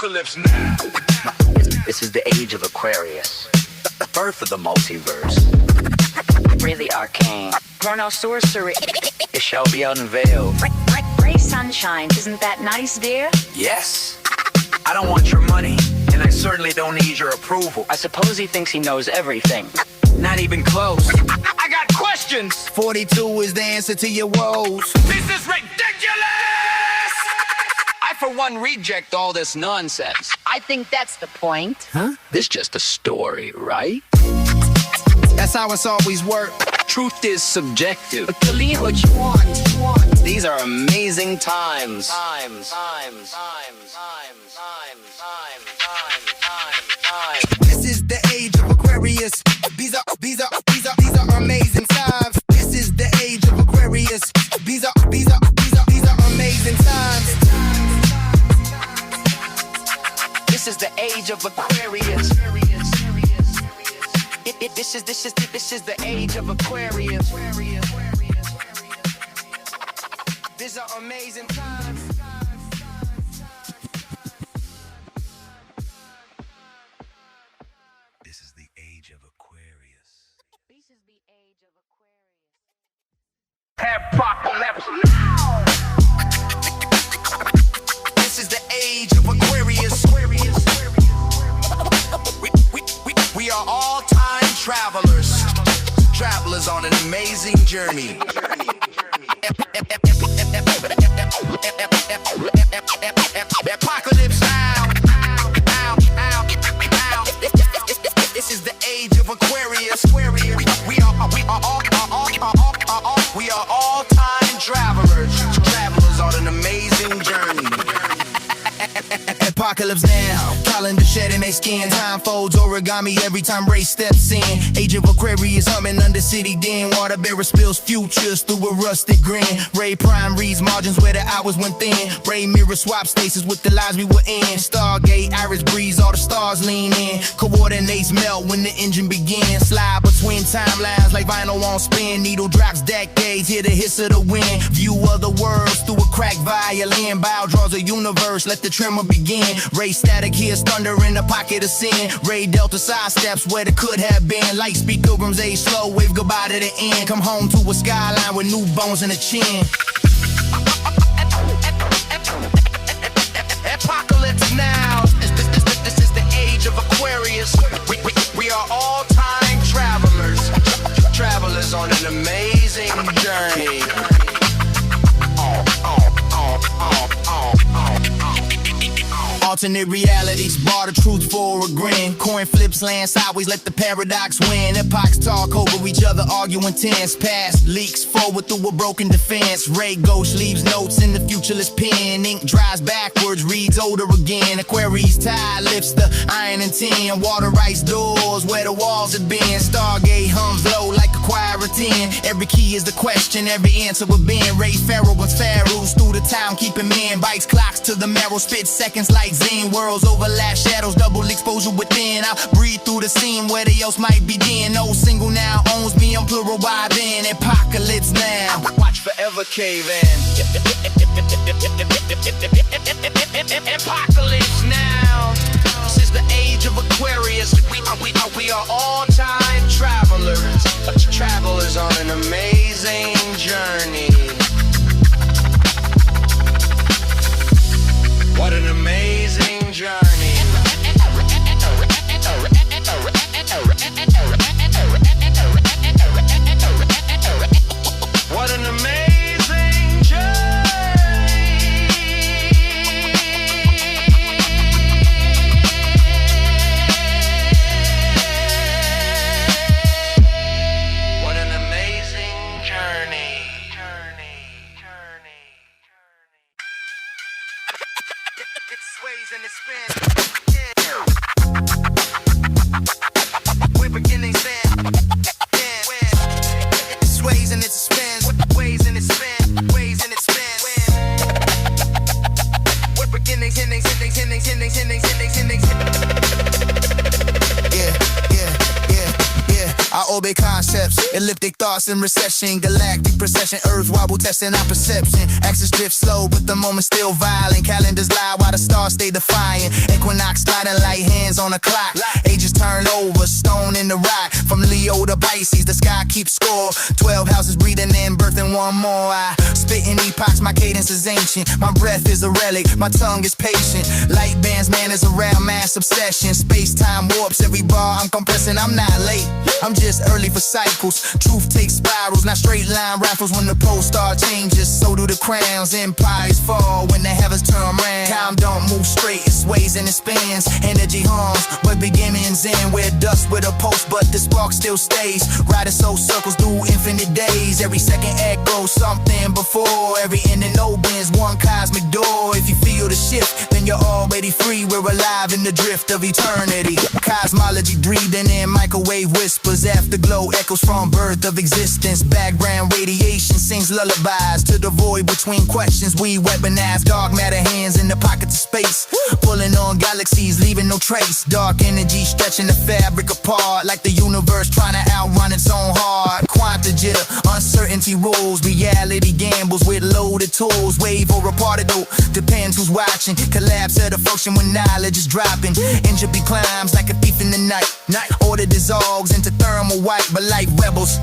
E.P.Ocholypse Now. This is the age of Aquarius, the birth of the multiverse. Really arcane. Chrono sorcery. It shall be unveiled. Ray sunshine. Isn't that nice, dear? Yes. I don't want your money, and I certainly don't need your approval. I suppose he thinks he knows everything. Not even close. I got questions. 42 is the answer to your woes. This is ridiculous. I, for one, reject all this nonsense. I think that's the point. Huh? This just a story, right? That's how it's always worked. Truth is subjective. Believe what you want. These are amazing times. This is the age of Aquarius. These are amazing times. This is the age of Aquarius. These are amazing times. This is the age of Aquarius. This is the age of Aquarius. These are amazing times. This is the age of Aquarius. This is the age of Aquarius. E.P.Ocholypse Now. This is the age of Aquarius. We are all time travelers. Travelers on an amazing journey. Apocalypse now. This is the age of Aquarius. We are all time travelers. Travelers on an amazing journey. Apocalypse now, calendar shedding they skin. Time folds origami every time Ray steps in. Age of Aquarius humming under city den. Water bearer spills futures through a rusted grin. Ray prime reads margins where the hours went thin. Ray mirror swap stasis with the lives we were in. Stargate, Iris breeze, all the stars lean in. Coordinates melt when the engine begins. Slide between timelines like vinyl on spin. Needle drops decades, hear the hiss of the wind. View other worlds through a cracked violin. Bio draws a universe, let the tremor begin. Ray static hears thunder in the pocket of sin. Ray delta sidesteps where the could have been. Light speed pilgrims age slow, wave goodbye to the end. Come home to a skyline with new bones in the chin. Apocalypse now. This is the age of Aquarius. We are all time travelers. Travelers on an amazing journey. Alternate realities, bar the truth for a grin. Coin flips land sideways, let the paradox win. Epochs talk over each other, arguing tense. Past leaks forward through a broken defense. Ray Ghost leaves notes in the futureless pen. Ink dries backwards, reads older again. Aquarius tide lifts the iron and tin. Water ice doors where the walls have been. Stargate hums low like a choir of 10. Every key is the question, every answer will bend. Ray Pharaoh was pharaohs through the town, keeping men. Bites clocks to the marrow, spit seconds like Zine. Worlds overlap, shadows, double exposure within. I breathe through the scene where they else might begin. No single now owns me, I'm plural by then. Apocalypse now, watch forever cave in. Apocalypse now. This is the age of Aquarius. We are all time travelers. Travelers on an amazing journey. What an amazing journey. What an amazing journey. What an amazing orbit concepts, elliptic thoughts in recession, galactic procession, Earth wobble testing our perception. Axis drift slow, but the moment still violent. Calendars lie while the stars stay defiant. Equinox sliding like hands on a clock. Ages turn over, stone in the rock. From Leo to Pisces, the sky keeps score. 12 houses breathing in, birthing one more. I spit in epochs, my cadence is ancient. My breath is a relic, my tongue is patient. Light bands, man, is around mass obsession. Space-time warps, every bar I'm compressing. I'm not late, I'm just early for cycles. Truth takes spirals, not straight line rifles. When the pole star changes, so do the crowns. Empires fall when the heavens turn round. Time don't move straight, it sways and it spins. Energy hums, but beginnings end. We're dust with a pulse, but the spark still stays. Riding soul circles through infinite days. Every second echoes something before. Every ending opens one cosmic door. If you feel the shift, then you're already free. We're alive in the drift of eternity. Cosmology breathing in microwave whispers. Afterglow echoes from birth of existence. Background radiation sings lullabies to the void between questions. We weaponize dark matter hands in the pockets of space. Pulling on galaxies, leaving no trace. Dark energy stretching the fabric apart. Like the universe trying to outrun its own heart. Quanta jitter, uncertainty rules. Reality gambles with loaded tools. Wave or a particle, depends who's watching. Collapse at a function when knowledge is dropping. Entropy climbs like a thief in the night. Order dissolves into thermal white. But like rebels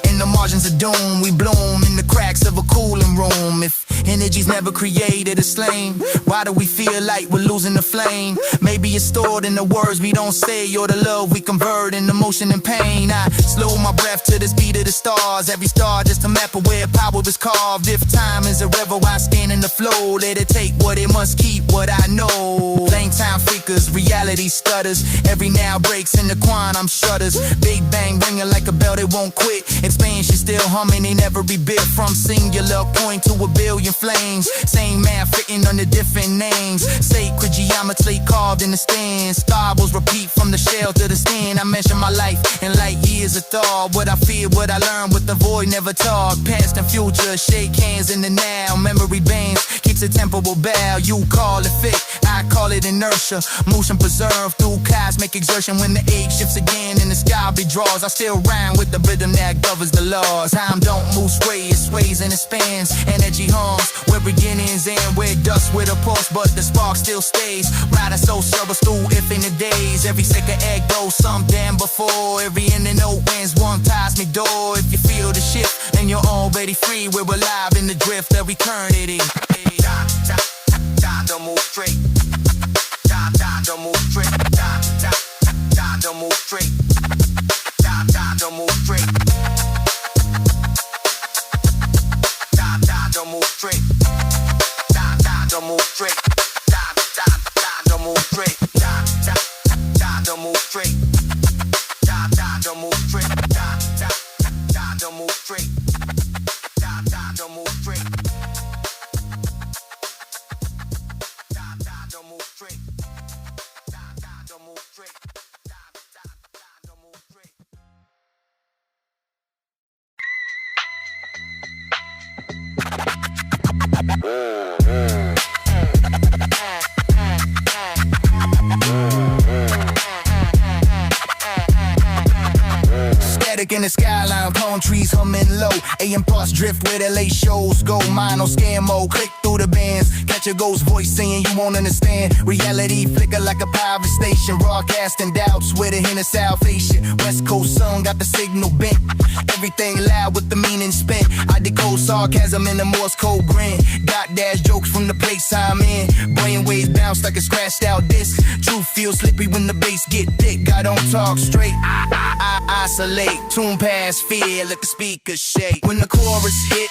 in the margins of doom, we bloom in the cracks of a cooling room. If energy's never created or slain, why do we feel like we're losing the flame? Maybe it's stored in the words we don't say, or the love we convert in emotion and pain. I slow my breath to the speed of the stars. Every star just a map of where power is carved. If time is a river, I stand in the flow. Let it take what it must keep, what I know. Lane time freakers, reality stutters. Every now breaks in the quantum shutters. Big bang ringing like a bell that won't quit. Expansion still humming, they never rebuilt. From singular point to a billion flames. Same man fitting under different names. Sacred geometry carved in the stands. Star Wars repeat from the shell to the stand. I measure my life in light years of thought. What I feel, what I learn, what the void never talk. Past and future, shake hands in the now. Memory bands, keeps a temporal bow. You call it fit, I call it inertia. Motion preserved through cosmic exertion. When the age shifts again and the sky redraws, I still rhyme with the rhythm that governs the laws. Time don't move straight, it sways and it spans. Energy hums, where beginnings end. We're dust with a pulse, but the spark still stays. Riding soul circles through infinite days. Every second echo, something before. Every ending opens one cosmic door. If you feel the shift, then you're already free. We're alive in the drift of eternity. Time don't move straight. Time don't move straight. Time don't move straight. Time don't move straight. Time don't move straight. Time don't move straight. Time don't move straight. Time don't move straight. Time don't move straight. Time don't move straight. Time don't move straight. Time don't move straight. Time don't move straight. Time don't move straight. Static in the skyline, palm trees humming low. AM plus drift where the late shows go. Mono scan mode, click through the bands. Catch a ghost voice saying you won't understand. Reality flicker like a power station. Broadcasting doubts with a hint of salvation. West Coast sun got the signal bent. Everything loud with the meaning spent. I decode sarcasm in the Morse code grin. Dot dash jokes from the place I'm in. Brainwaves bounce like a scratched out disc. Truth feels slippery when the bass get thick. I don't talk straight, I isolate. Tune past fear, let the speakers shake. When the chorus hit,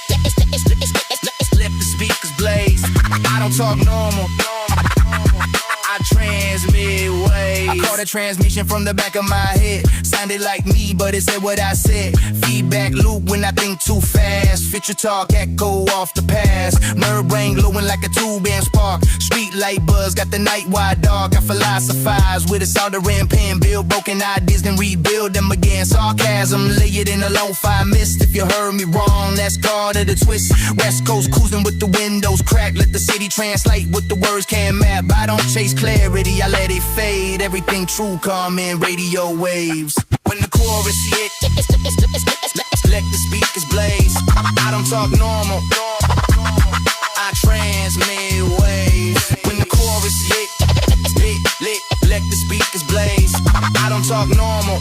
let the speakers blaze. I don't talk normal, I transmit waves. I caught a transmission from the back of my head. Sounded like me, but it said what I said. Feedback loop when I think too fast. Future talk echo off the past. Nerve brain glowing like a tube amp spark. Street light buzz got the night wide dark. I philosophize with a soldering pen. Build broken ideas, then rebuild them again. Sarcasm, lay it in a lo-fi mist. If you heard me wrong, that's called it a twist. West Coast cruising with the windows cracked. Let the city translate what the words can't map. I don't chase clarity, I let it fade. Everything true come in radio waves. When the chorus hit, Let the speakers blaze. I don't talk normal, I transmit waves. When the chorus hit, lit, let the speakers blaze. I don't talk normal,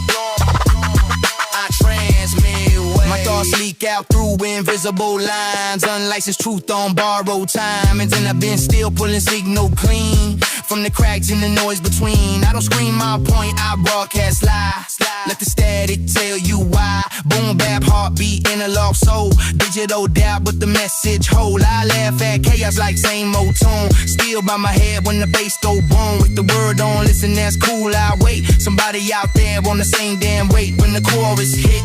I transmit waves. My thoughts leak out through invisible lines. Unlicensed truth on borrowed time. And then I've been still pulling signal clean from the cracks in the noise between. I don't scream my point, I broadcast live. Let the static tell you why. Boom, bap, heartbeat, analog soul. Digital doubt, but the message hold. I laugh at chaos like same old tune. Still by my head when the bass go boom. With the word on, listen, that's cool, I wait. Somebody out there on the same damn rate. When the chorus hit,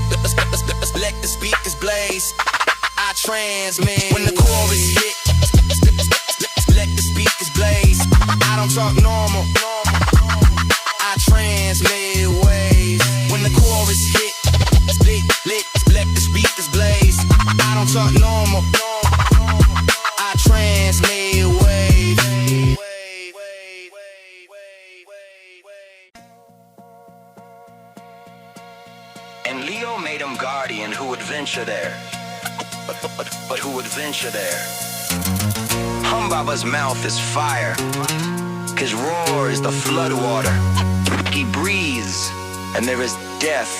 let the speakers blaze. I transmit. When the chorus hit, let the speakers blaze. I don't talk normal, I transmit waves. When the chorus hit, lit, let the speakers blaze. I don't talk normal, I transmit waves. And Leo made him guardian who would venture there. But who would venture there? Humbaba's mouth is fire. His roar is the flood water. He breathes, and there is death.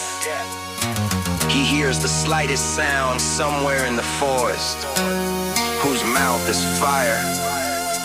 He hears the slightest sound somewhere in the forest. Whose mouth is fire,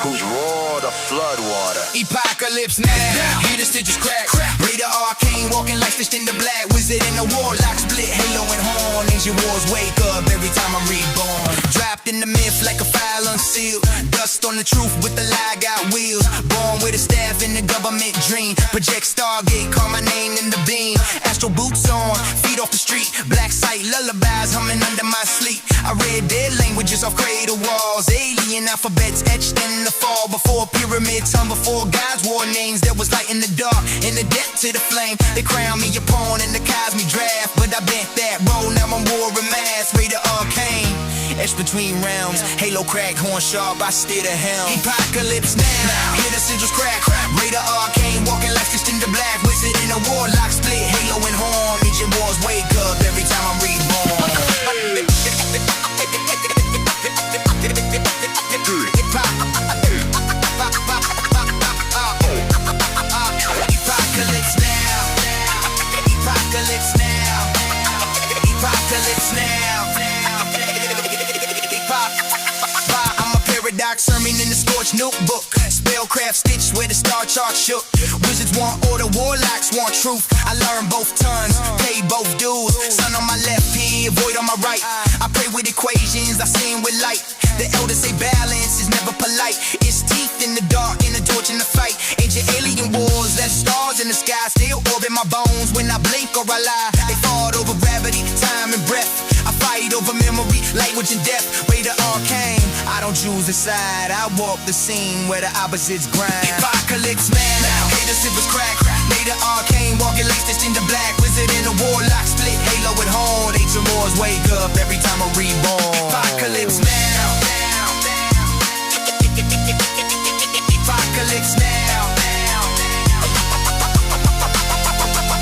whose roar the flood water. E.P.Ocholypse now, hear the stitches crack. Raider arcane, walking like stitched in the black. Wizard in the warlock, split halo and horn. Ancient wars wake up every time I'm reborn. Dropped in the myth like a file unsealed. Dust on the truth with the lie got wheels. Born with a staff in the government dream. Project Stargate, call my name in the beam. Astro boots on, feet off the street. Black sight, lullabies humming under my sleep. I read dead languages off cradle walls. Alien alphabets etched in the fall. Before pyramids hung, before gods wore names. There was light in the dark, in the depth to the flame. They crowned me a pawn in the Cosmic draft. But I bent that role, now I'm warring mass. Raider arcane, etched between realms. Halo crack, horn sharp, I steer the helm. E.P.Ocholypse now, hear the sigils crack. Raider arcane, walking like stitched in the black. Wizard in a warlock, split halo and horn. Ancient wars wake up every time I'm reborn. E.P.Ocholypse now, E.P.Ocholypse now, E.P.Ocholypse now. I'm a paradox sermon in the scorched notebook. Spellcraft stitched where the star chart shook. Wizards want order, warlocks want truth. I learn both tons, pay both dues. Sun on my left, P, void on my right. I pray with equations, I sing with light. The elders say balance is never polite. It's teeth in the dark, in the torch in the fight. Ancient alien wars, that stars in the sky still orbit my bones. When I blink or I lie, they fought over gravity, time and breath. I fight over memory, language and death. Raider arcane, I don't choose a side. I walk the scene where the opposites grind. E.P.Ocholypse now, haters silvers crack. Raider arcane, walking like stitched in the black. Wizard in a warlock, split halo and horn. Ancient wars wake up every time I'm reborn. E.P.Ocholypse now. E.P.Ocholypse now.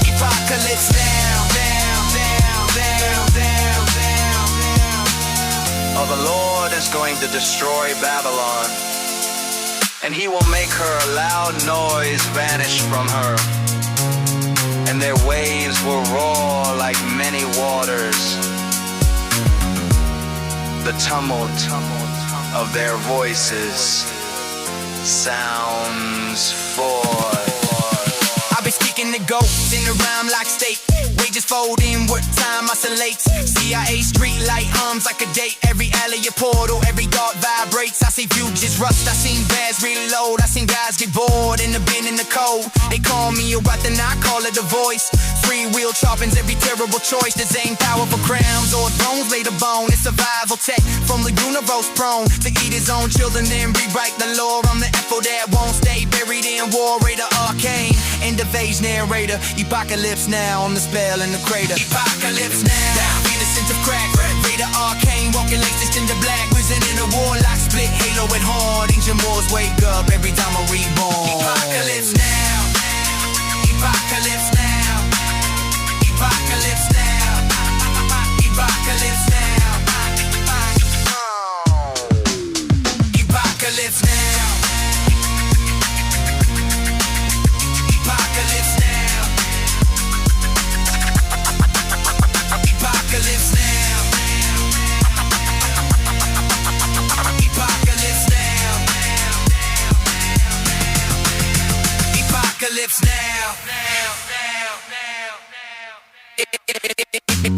E.P.Ocholypse now. Oh, the Lord is going to destroy Babylon, and he will make her loud noise vanish from her, and their waves will roar like many waters. The tumult of their voices sounds forth. I be speaking to ghosts in the rhyme like steak. Wages fold inward, time oscillates. CIA street light hums like a date. Every alley a portal, every dart vibrates. I see fugitive rust, I seen bads reload. I seen guys get bored in the bin in the cold. They call me a weapon, I call it a voice. Free will sharpens every terrible choice. There's aim powerful crowns or thrones laid a bone. It's survival tech from the universe prone to eat his own children and rewrite the lore. I'm the echo that won't stay buried in war. Raider arcane, end of age narrator. E.P.Ocholypse now on the spell in the crater. E.P.Ocholypse now, innocent of crack. Raider arcane, walking like stitched in the black. Wizard in a warlock, split halo and horn. Ancient wars wake up every time I'm reborn. E.P.Ocholypse now, E.P.Ocholypse now, E.P.Ocholypse now.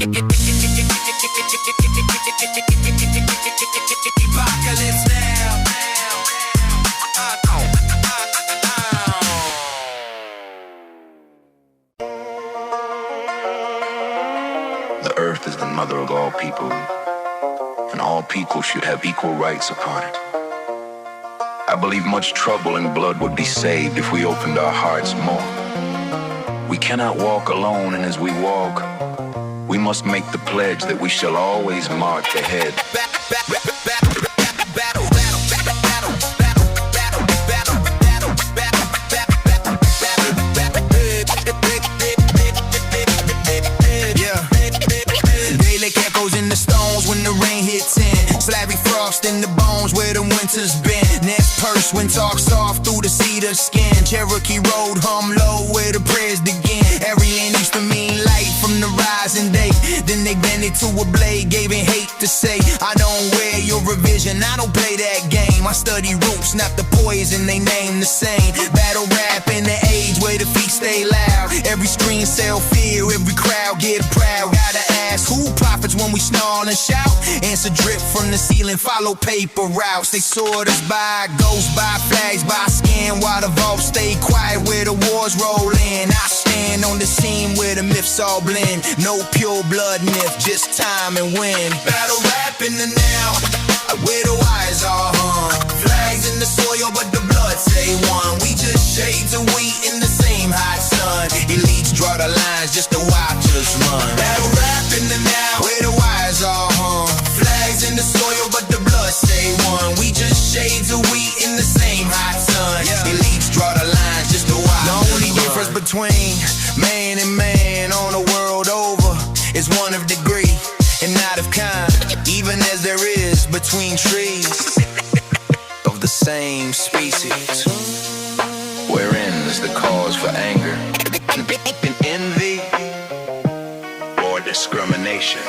Apocalypse now. The earth is the mother of all people, and all people should have equal rights upon it. I believe much trouble and blood would be saved if we opened our hearts more. We cannot walk alone, and as we walk, we must make the pledge that we shall always march ahead. Echoes in the stones when the rain hits in. Slabby frost in the bones where the winter's been. Nest purse when talk soft through the cedar skin. Cherokee road hum low where the prayers begin. Aryan used to mean light from the rising day. Then they bent it to a blade, gave it hate to say. I don't wear your revision, I don't play that game. I study roots, not the poison, they name the same. Battle rap in the age where the feet stay loud. Every screen sell fear, every crowd get proud. Gotta ask who profits when we snarl and shout. Answer drip from the ceiling, follow paper routes. They sort us by ghosts, by flags, by skin. While the vaults stay quiet where the wars roll in. I stand on the scene where the myths all blend. No pure blood myth, just time and wind. Battle rap in the now, where the wires are hung. Flags in the soil but the blood say one. We just shades of wheat in the same hot sun. Elites draw the lines just to watch us run. Battle rap in the now, where the wires are hung. Flags in the soil but the blood say one. We just shades of wheat in the same hot sun. Elites draw the lines just to watch. The only difference between man and man on the world over is one of degree and not of kind, even as there is between trees of the same species. Wherein is the cause for anger, envy, or discrimination?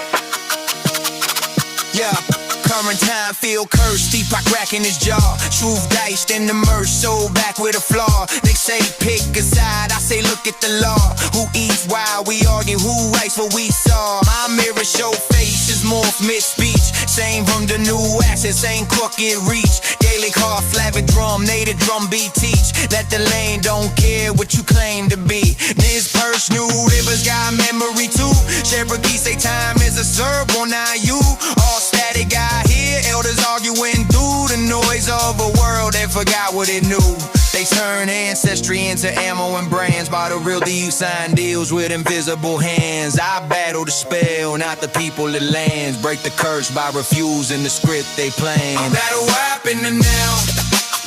Yeah. Current time feel cursed, Deepak cracking his jaw. Truth diced and immersed, so back with a flaw. They say pick a side, I say look at the law. Who eats while we argue, who writes what we saw? My mirror show faces, morph mid-speech. Same from the new accent, same crooked reach. Daily car, flavid drum, native drum beat teach. That the lane don't care what you claim to be. This purse, new rivers got memory too. Cherokee say time is a serve on you. All static guy here, elders arguing through the noise of a world that forgot what it knew. They turn ancestry into ammo and brands. By the real deal, sign deals with invisible hands. I battle the spell, not the people that lands. Break the curse by refusing the script they plan. Battle rap in the now,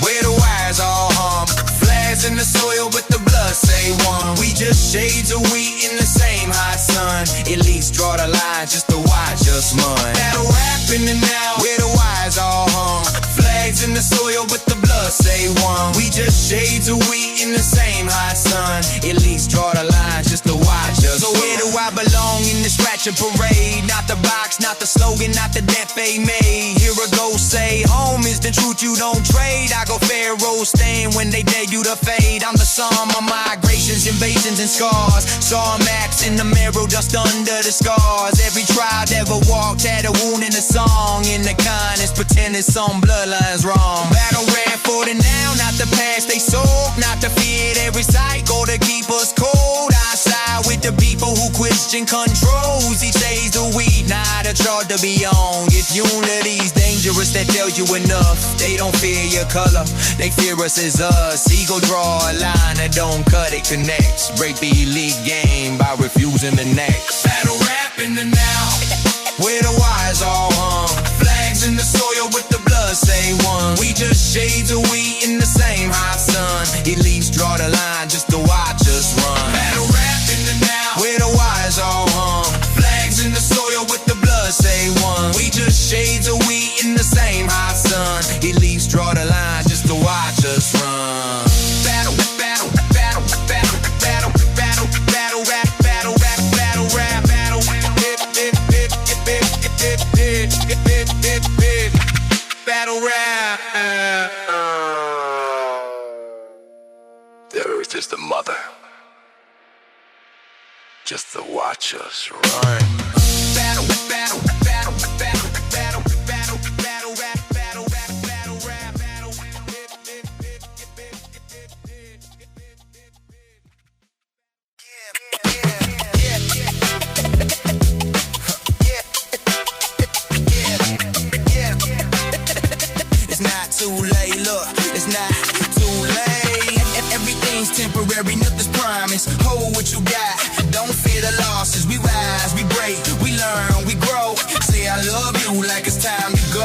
where the wires all hum. Flags in the soil, but the blood say one. We just shades of wheat in the same hot sun. Elites draw the line just to watch us run. Battle rap in the now, where the wires all hung. Flags in the soil, but the blood say one. We just shades of wheat in the same hot sun. Elites draw the line just to watch us. So where do I belong in this ratchet parade? Not the box, not the slogan, not the death they made. Here a go say, home is the truth you don't trade. I go Pharaoh stain when they debut the fade. I'm the sum of migrations, invasions, and scars. Saw maps in the mirror, just under the scars. Every tribe ever walked had a wound in a song. In the kindness, pretending some bloodlines wrong. Battle ran for the now, not the past they sold. Not the fear they recycle to keep us cold. I side with the people who question controls. Each day's the weed, not a chart to be on. If unity's dangerous, that tells you enough. They don't fear your color, they fear us as us. Ego draw a line that don't cut, it connects. Break the elite game by refusing the next. Battle rap in the now, where the wires all hung. Flags in the soil with the blood say one. We just shades of wheat in the same hot sun. Elites draw the line just to watch us run. Battle rap in the now, where the wires all hung. Flags in the soil with the blood say one. We just shades of wheat in the same hot sun. Elites draw the line just to watch us run. Battle, battle, battle, battle, battle, battle, battle rap, battle rap, battle rap, battle. Battle rap. The earth is the mother, just to watch us run. battle, battle, battle, battle, battle, battle, rap, battle, rap, battle, rap, battle. It's not too late, look, it's not too late. Everything's temporary, nothing's promised. Hold what you got, don't fear the losses. We rise, we break, we learn, we grow. Say I love you like it's time to go.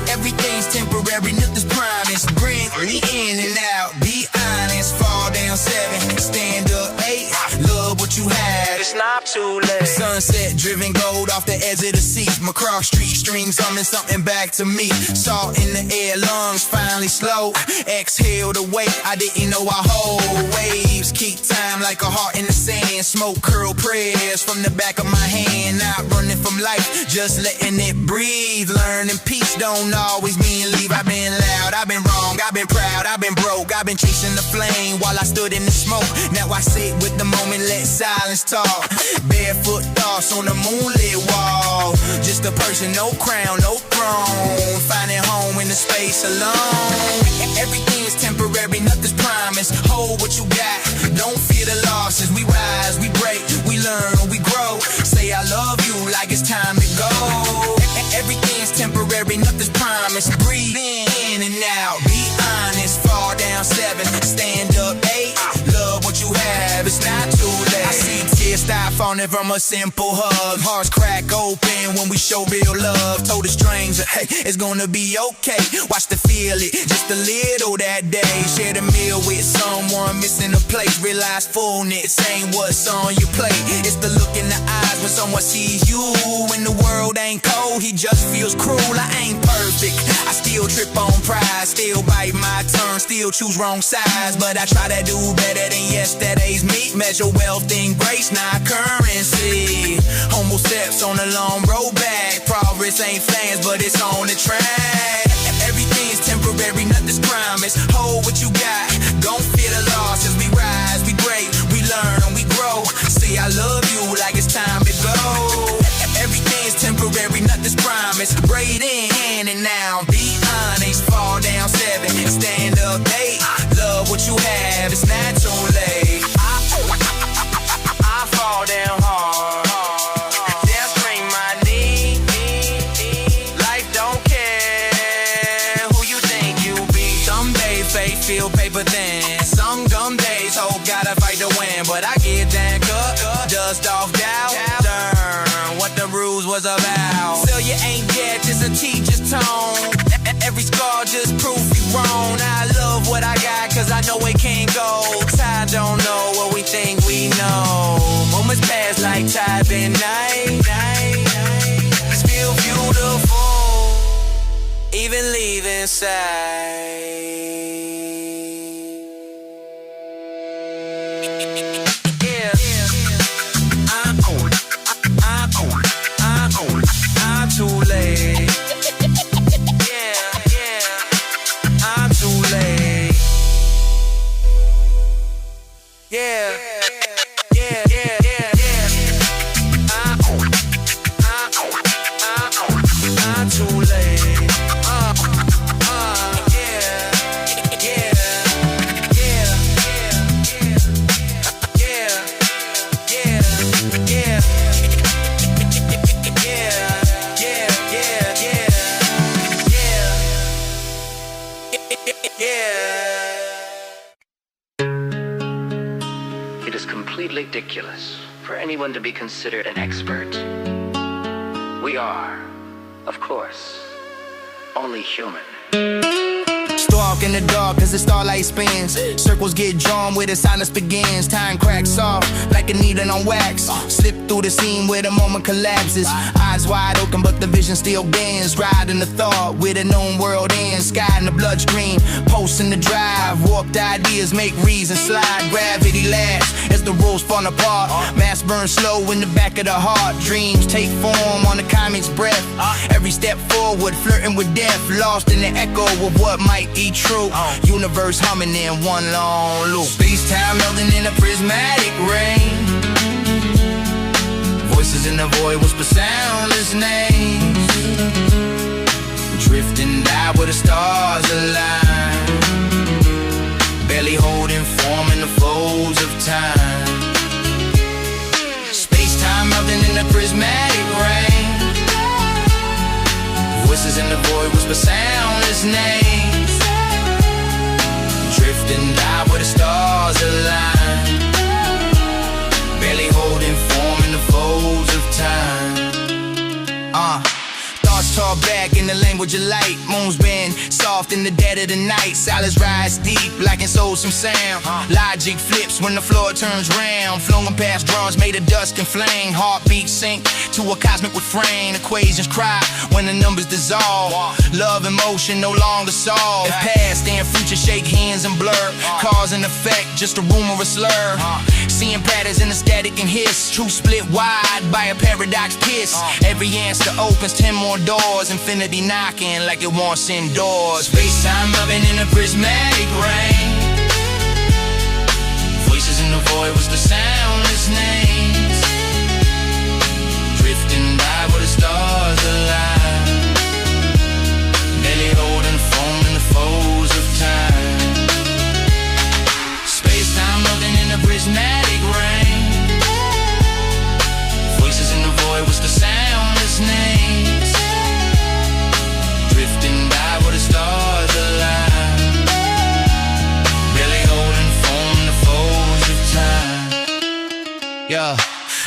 Everything's temporary, nothing's promised. Bring me in and out, be honest. Fall down 7, stand up 8. Love what you have, it's not too late. Sunset driven gold off the edge of the seat. McCraw Street streams humming something back to me. Salt in the air, lungs finally slow. Exhale the weight, I didn't know I hold. Waves keep time like a heart in the sand. Smoke curl prayers from the back of my hand. Not running from life, just letting it breathe. Learning peace don't always mean leave. I've been loud, I've been wrong, I've been proud, I've been broke. I've been chasing the flame while I stood in the smoke. Now I sit with the moment, let silence talk. Barefoot thoughts on the moonlit wall. Just a person, no crown, no throne. Finding home in the space alone. Everything's temporary, nothing's promised. Hold what you got, don't fear the losses. We rise, we break, we learn, we grow. Say I love you like it's time to go. Everything's temporary, nothing's promised. Breathe in and out, be honest. Fall down 7, stand up 8. Love what you have, it's not too late. I see tears stop falling from a simple hug. Hearts crack open when we show real love. Told a stranger, hey, it's gonna be okay. Watch to feel it, just a little that day. Share the meal with someone missing a place. Realize fullness ain't what's on your plate. It's the look in the eyes when someone sees you. When the world ain't cold, he just feels cruel. I ain't perfect, I still trip on pride. Still bite my tongue, still choose wrong sides. But I try to do better than yesterday's me. Measure wealth in grace, not currency. Humble steps on a long road back. Progress ain't fans, but it's on the track. Everything's temporary, nothing's promised. Hold what you got, don't fear the losses. We rise, we break, we learn, we grow. Say I love you like it's time to go. Everything's temporary, nothing's promised. Braid in and now, be honest. Fall down 7, stand up 8. Love what you have, it's not too late. I fall down hard. Then scream my need. Life don't care who you think you be. Some days faith feel paper thin. Some gum days hope gotta fight to win. But I get that cut, dust off doubt. Learn what the rules was about. Failure ain't dead, just a teacher's tone. Every scar just proof you wrong. I love what I got, cause I know it can't go. Time don't know what we think we know. Moments pass like time and night. It's feel beautiful, even leaving sight. I'm too late. I'm too late. Yeah. I'm too late. It is completely ridiculous for anyone to be considered an expert. We are, of course, only human. Stalk in the dark as the starlight spins. Circles get drawn where the silence begins. Time cracks off like a needle on wax. Slip through the scene where the moment collapses. Eyes wide open but the vision still bends. Riding the thought where the known world ends. Sky in the bloodstream, pulse in the drive. Warped ideas make reason slide. Gravity laughs as the rules fall apart. Mass burn slow in the back of the heart. Dreams take form on the comet's breath. Every step forward flirting with death. Lost in the echo of what might be true. Universe humming in one long loop. Space-time melting in a prismatic rain. Voices in in the void, whisper soundless names. Drift and die where the stars align. Barely holding form in the folds of time. Space-time melting in the prismatic rain. Voices in the void, whisper soundless names. Drift and die where the stars align. Barely holding form in the folds of time. Thoughts talk back in the language of light. Moons bend soft in the dead of the night. Silence rise deep like in soul some sound. Logic flips when the floor turns round. Flowing past drums made of dust and flame. Heartbeats sink to a cosmic refrain. Equations cry when the numbers dissolve. Love and motion no longer solved. Past and future shake hands and blur. Cause and effect, just a rumor, a slur. Seeing patterns in the static and hiss. Truth split wide by a paradox kiss. Every answer opens 10 more doors. Infinity knocking like it wants indoors. Space-time loving in the prismatic rain. Voices in the void, what's the soundless names? Drifting by where the stars align. Barely holding form in the folds of time. Space-time loving in the prismatic rain. Voices in the void, what's the soundless names? Drifting by where the stars align. Barely holding form in the folds of time. Yeah.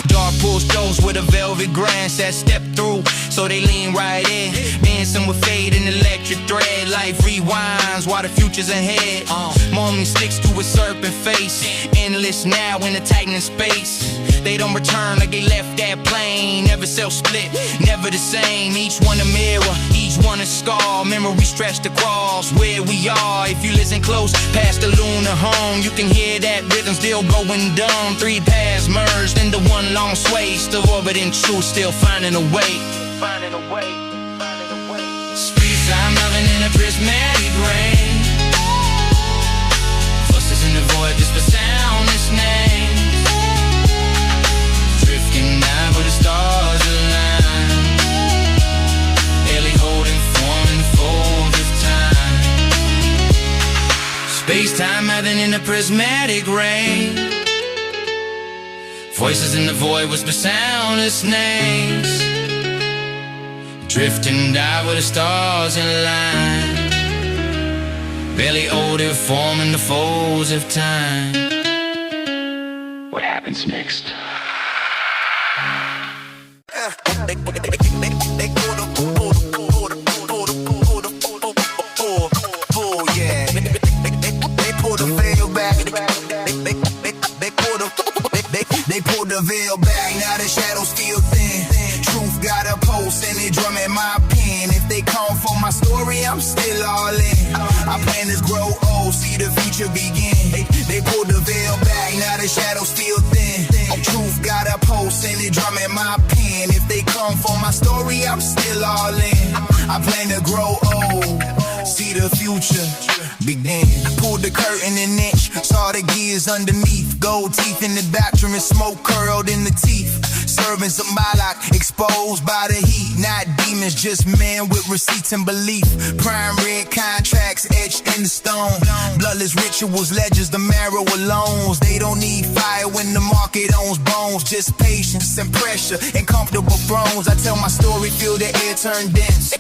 Dark pools shows with a velvet grass that step through, so they lean right in. Dancing with fade and electric thread. Life rewinds while the future's ahead. Moment sticks to a serpent face. Endless now in the tightening space. They don't return like they left that plane. Never self-split, never the same. Each one a mirror, each one a scar. Memory stretched across where we are. If you listen close past the lunar home, you can hear that rhythm still going dumb. Three paths merged into one long sway. Still orbiting truth, still finding a way. Finding a way, finding a way. Space-time loving in a prismatic rain. Voices in the void, just for soundless names. Drifting down where the stars align. Barely holding form in the folds of time. Space-time loving in a prismatic rain. Voices in the void, whisper soundless names. Drifting down where the stars align. Barely holding form in the folds of time. What happens next? They pulled the veil back, now the shadows feel thin. Truth got a pulse and they drum in my pen. If they come for my story, I'm still all in. I plan to grow old, see the future begin. They pulled the veil back, now the shadows feel thin. Truth got a pulse and they drum in my pen. If they come for my story, I'm still all in. I plan to grow old, see the future begin. Pulled the curtain an inch, saw the gears underneath. Gold teeth in the doctrine, smoke curled in the teeth. Servants of Malak, exposed by the heat. Not demons, just men with receipts and belief. Prime red contracts etched in the stone. Bloodless rituals, ledgers, the marrow loans. They don't need fire when the market owns bones. Just patience and pressure and comfortable thrones. I tell my story, feel the air turn dense.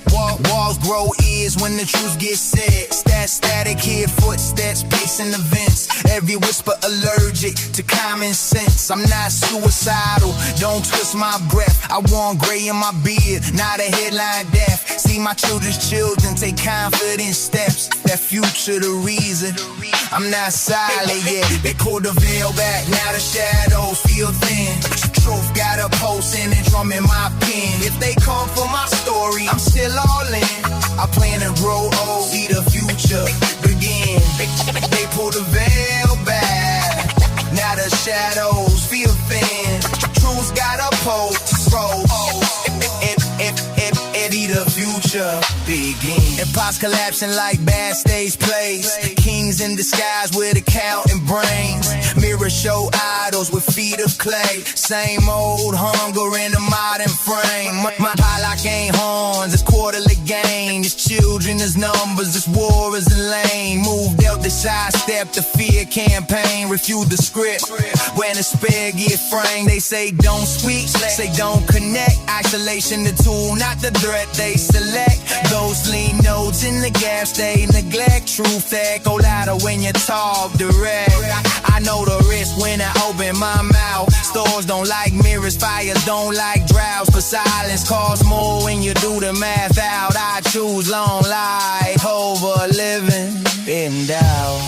Walls grow ears when the truth gets said. Static, hear footsteps, pacing the vents. Every whisper allergic to common sense. I'm not suicidal, don't twist my breath. I want gray in my beard, not a headline death. See my children's children take confident steps. That future the reason I'm not silent yet. They pulled the veil back, now the shadows feel thin. Truth got a pulse and a drum in my pen. If they come for my story, I'm still all in. I plan to grow old, see the future begin. They pulled the veil back, now the shadows feel thin. Truth's got a pulse, roll. If the future future begins. Empires collapsing like bad stage plays. Kings in disguise with accounting brains. Mirrors show idols with feet of clay. Same old hunger in a modern frame. My highlight ain't horns, it's quarterly gain. It's children, it's numbers, it's war is a lane. Move dealt to sidestep the fear campaign. Refuse the script when a spare get framed. They say don't speak, say don't connect. Isolation the tool, not the threat they select. Those lean notes in the gaps they neglect. Truth echo louder when you talk direct. I know the risk when I open my mouth. Stores don't like mirrors, fires don't like droughts. But silence costs more when you do the math out. I choose long life over living in doubt.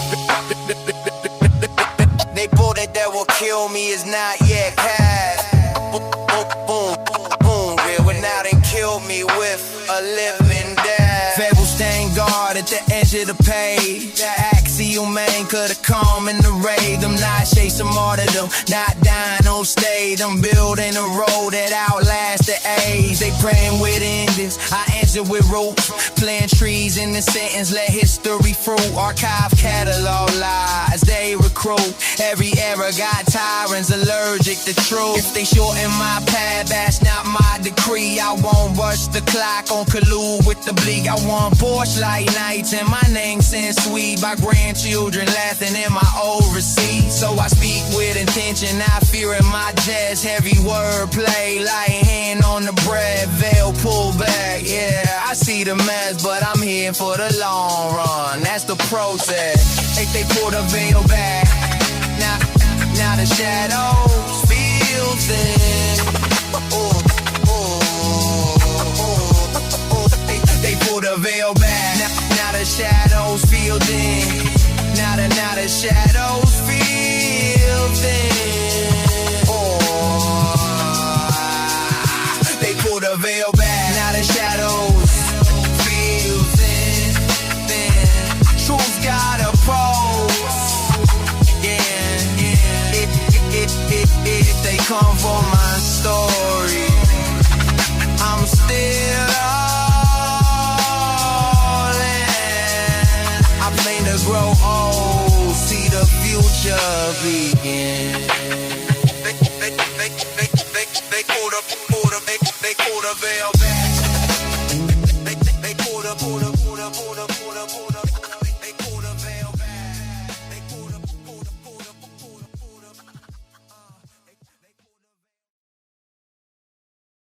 They bullet that will kill me is not yet past. Boom, boom, boom, boom, real went out and killed me with a living death. Fable stand guard at the edge of the page. Axial man could've come in the raid. Them not chase some martyrdom, not dying on stage. I'm building a road that outlasts the age. They praying with endings, I answer with ropes. Plant trees in the sentence, let history fruit. Archive catalog lies, they recruit. Every era got tyrants allergic to truth. If they shorten my path, that's not my decree. I won't rush the clock on collude with the bleak. I want Porsche light nights and my name sent sweet by grandchildren laughing in my old receipt. So I speak with intention, not fearing my jest. Heavy wordplay, light hand on the bread, veil pull back. Yeah, I see the mess, but I'm here for the long run. That's the process. If they pull the veil back, now the shadows feel thin. They pull the veil back. Now the shadows feel thin. Now the shadows feel thin. They pull the veil back. Now the shadows feel thin, thin. Truth got a pose. If they come for my story, I'm still all in. I plan to grow old, see the future begin. They pull the veil back.